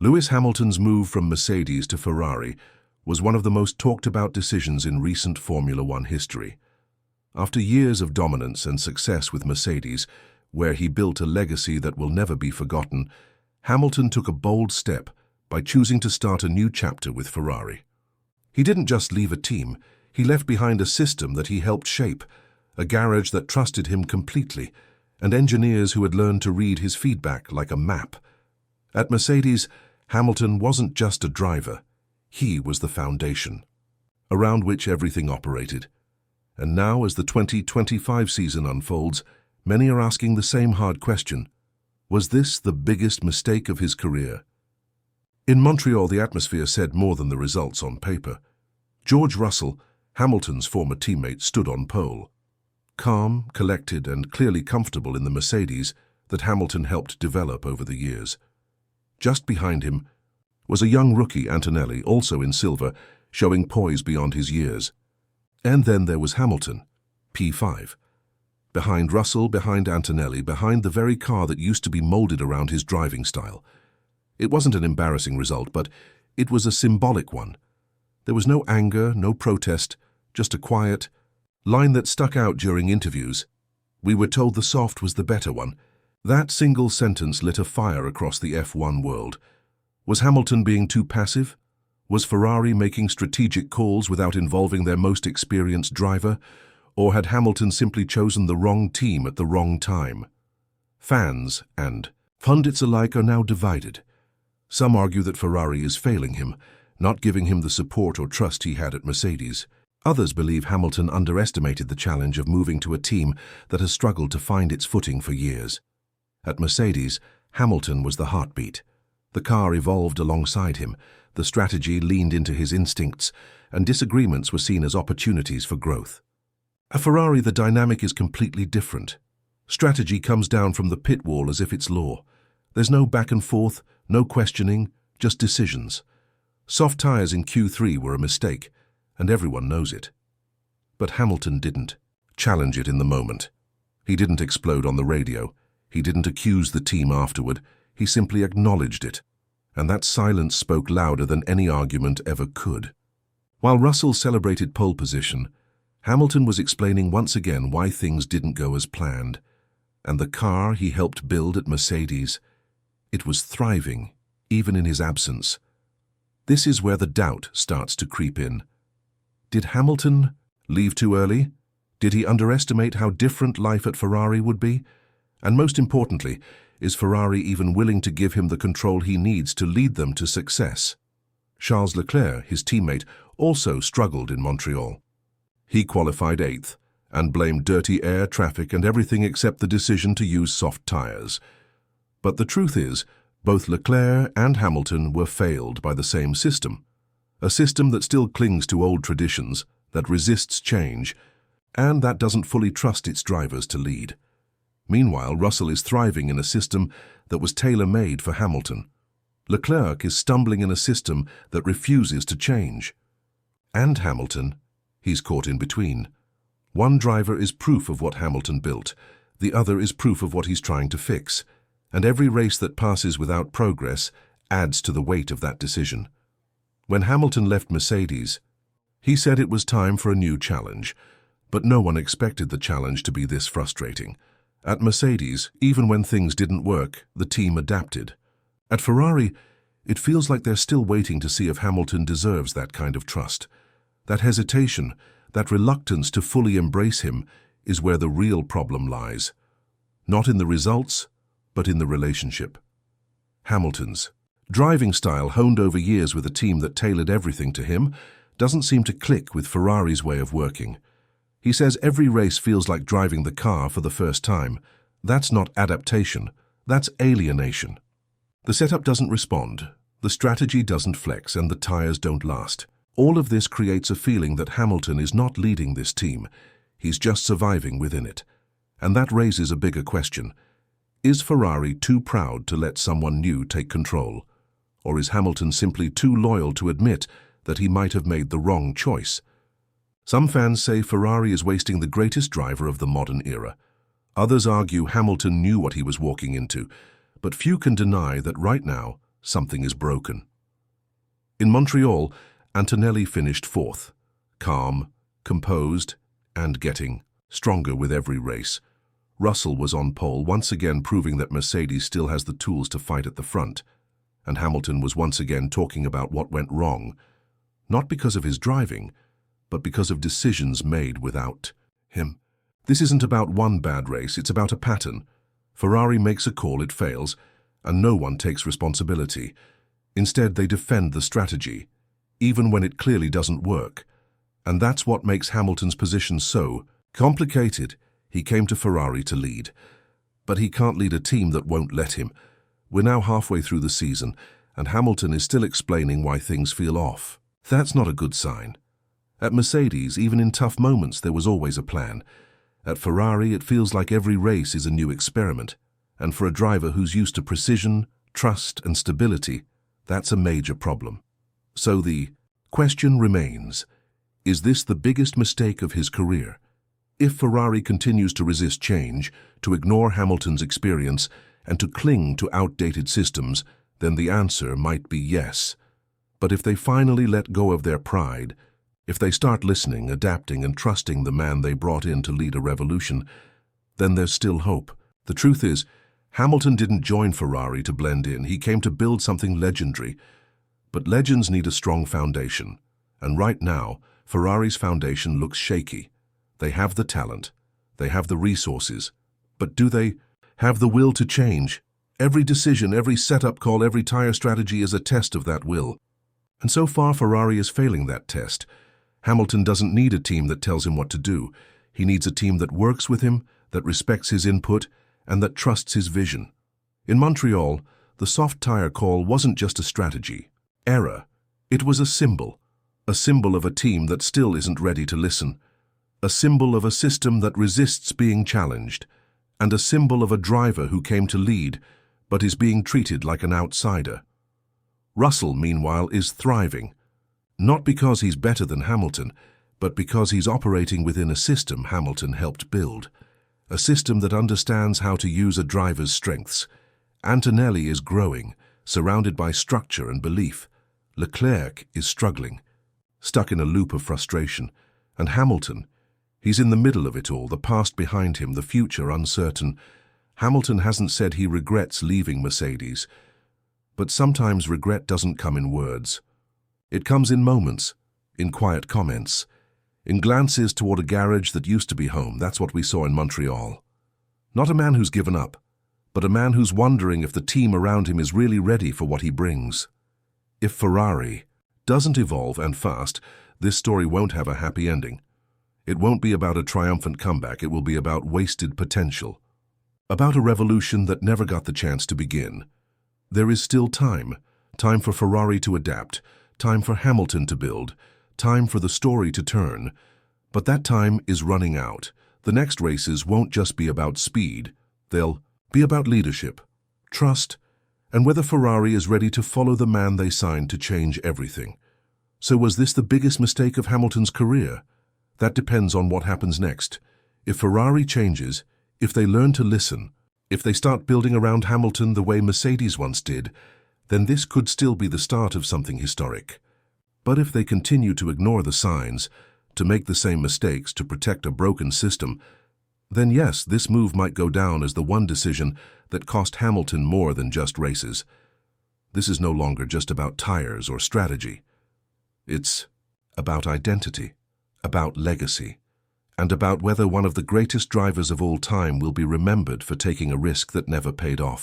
Lewis Hamilton's move from Mercedes to Ferrari was one of the most talked-about decisions in recent Formula One history. After years of dominance and success with Mercedes, where he built a legacy that will never be forgotten, Hamilton took a bold step by choosing to start a new chapter with Ferrari. He didn't just leave a team, he left behind a system that he helped shape, a garage that trusted him completely, and engineers who had learned to read his feedback like a map. At Mercedes, Hamilton wasn't just a driver, he was the foundation, around which everything operated. And now, as the 2025 season unfolds, many are asking the same hard question. Was this the biggest mistake of his career? In Montreal, the atmosphere said more than the results on paper. George Russell, Hamilton's former teammate, stood on pole. Calm, collected, and clearly comfortable in the Mercedes that Hamilton helped develop over the years. Just behind him was a young rookie, Antonelli, also in silver, showing poise beyond his years. And then there was Hamilton, P5. Behind Russell, behind Antonelli, behind the very car that used to be molded around his driving style. It wasn't an embarrassing result, but it was a symbolic one. There was no anger, no protest, just a quiet line that stuck out during interviews. "We were told the soft was the better one." That single sentence lit a fire across the F1 world. Was Hamilton being too passive? Was Ferrari making strategic calls without involving their most experienced driver? Or had Hamilton simply chosen the wrong team at the wrong time? Fans and pundits alike are now divided. Some argue that Ferrari is failing him, not giving him the support or trust he had at Mercedes. Others believe Hamilton underestimated the challenge of moving to a team that has struggled to find its footing for years. At Mercedes, Hamilton was the heartbeat. The car evolved alongside him, the strategy leaned into his instincts, and disagreements were seen as opportunities for growth. At Ferrari, the dynamic is completely different. Strategy comes down from the pit wall as if it's law. There's no back and forth, no questioning, just decisions. Soft tires in Q3 were a mistake, and everyone knows it. But Hamilton didn't challenge it in the moment. He didn't explode on the radio. He didn't accuse the team afterward. He simply acknowledged it. And that silence spoke louder than any argument ever could. While Russell celebrated pole position, Hamilton was explaining once again why things didn't go as planned. And the car he helped build at Mercedes, it was thriving, even in his absence. This is where the doubt starts to creep in. Did Hamilton leave too early? Did he underestimate how different life at Ferrari would be? And most importantly, is Ferrari even willing to give him the control he needs to lead them to success? Charles Leclerc, his teammate, also struggled in Montreal. He qualified 8th and blamed dirty air, traffic, and everything except the decision to use soft tires. But the truth is, both Leclerc and Hamilton were failed by the same system. A system that still clings to old traditions, that resists change, and that doesn't fully trust its drivers to lead. Meanwhile, Russell is thriving in a system that was tailor-made for Hamilton. Leclerc is stumbling in a system that refuses to change. And Hamilton, he's caught in between. One driver is proof of what Hamilton built, the other is proof of what he's trying to fix, and every race that passes without progress adds to the weight of that decision. When Hamilton left Mercedes, he said it was time for a new challenge, but no one expected the challenge to be this frustrating. At Mercedes, even when things didn't work, the team adapted. At Ferrari, it feels like they're still waiting to see if Hamilton deserves that kind of trust. That hesitation, that reluctance to fully embrace him, is where the real problem lies. Not in the results, but in the relationship. Hamilton's driving style, honed over years with a team that tailored everything to him, doesn't seem to click with Ferrari's way of working. He says every race feels like driving the car for the first time. That's not adaptation, that's alienation. The setup doesn't respond, the strategy doesn't flex, and the tires don't last. All of this creates a feeling that Hamilton is not leading this team. He's just surviving within it. And that raises a bigger question. Is Ferrari too proud to let someone new take control? Or is Hamilton simply too loyal to admit that he might have made the wrong choice? Some fans say Ferrari is wasting the greatest driver of the modern era. Others argue Hamilton knew what he was walking into, but few can deny that right now, something is broken. In Montreal, Antonelli finished fourth, calm, composed, and getting stronger with every race. Russell was on pole, once again proving that Mercedes still has the tools to fight at the front, and Hamilton was once again talking about what went wrong, not because of his driving, but because of decisions made without him. This isn't about one bad race, it's about a pattern. Ferrari makes a call, it fails, and no one takes responsibility. Instead, they defend the strategy, even when it clearly doesn't work. And that's what makes Hamilton's position so complicated. He came to Ferrari to lead, but he can't lead a team that won't let him. We're now halfway through the season, and Hamilton is still explaining why things feel off. That's not a good sign. At Mercedes, even in tough moments, there was always a plan. At Ferrari, it feels like every race is a new experiment, and for a driver who's used to precision, trust, and stability, that's a major problem. So the question remains, is this the biggest mistake of his career? If Ferrari continues to resist change, to ignore Hamilton's experience, and to cling to outdated systems, then the answer might be yes. But if they finally let go of their pride, if they start listening, adapting, and trusting the man they brought in to lead a revolution, then there's still hope. The truth is, Hamilton didn't join Ferrari to blend in. He came to build something legendary. But legends need a strong foundation. And right now, Ferrari's foundation looks shaky. They have the talent. They have the resources. But do they have the will to change? Every decision, every setup call, every tire strategy is a test of that will. And so far, Ferrari is failing that test. Hamilton doesn't need a team that tells him what to do. He needs a team that works with him, that respects his input, and that trusts his vision. In Montreal, the soft tire call wasn't just a strategy, error. It was a symbol of a team that still isn't ready to listen, a symbol of a system that resists being challenged, and a symbol of a driver who came to lead, but is being treated like an outsider. Russell, meanwhile, is thriving. Not because he's better than Hamilton, but because he's operating within a system Hamilton helped build. A system that understands how to use a driver's strengths. Antonelli is growing, surrounded by structure and belief. Leclerc is struggling, stuck in a loop of frustration. And Hamilton, he's in the middle of it all, the past behind him, the future uncertain. Hamilton hasn't said he regrets leaving Mercedes, but sometimes regret doesn't come in words. It comes in moments, in quiet comments, in glances toward a garage that used to be home. That's what we saw in Montreal. Not a man who's given up, but a man who's wondering if the team around him is really ready for what he brings. If Ferrari doesn't evolve, and fast, this story won't have a happy ending. It won't be about a triumphant comeback. It will be about wasted potential. About a revolution that never got the chance to begin. There is still time. Time for Ferrari to adapt. Time for Hamilton to build. Time for the story to turn. But that time is running out. The next races won't just be about speed. They'll be about leadership, trust, and whether Ferrari is ready to follow the man they signed to change everything. So was this the biggest mistake of Hamilton's career? That depends on what happens next. If Ferrari changes, if they learn to listen, if they start building around Hamilton the way Mercedes once did, then this could still be the start of something historic. But if they continue to ignore the signs, to make the same mistakes, to protect a broken system, then yes, this move might go down as the one decision that cost Hamilton more than just races. This is no longer just about tires or strategy. It's about identity, about legacy, and about whether one of the greatest drivers of all time will be remembered for taking a risk that never paid off.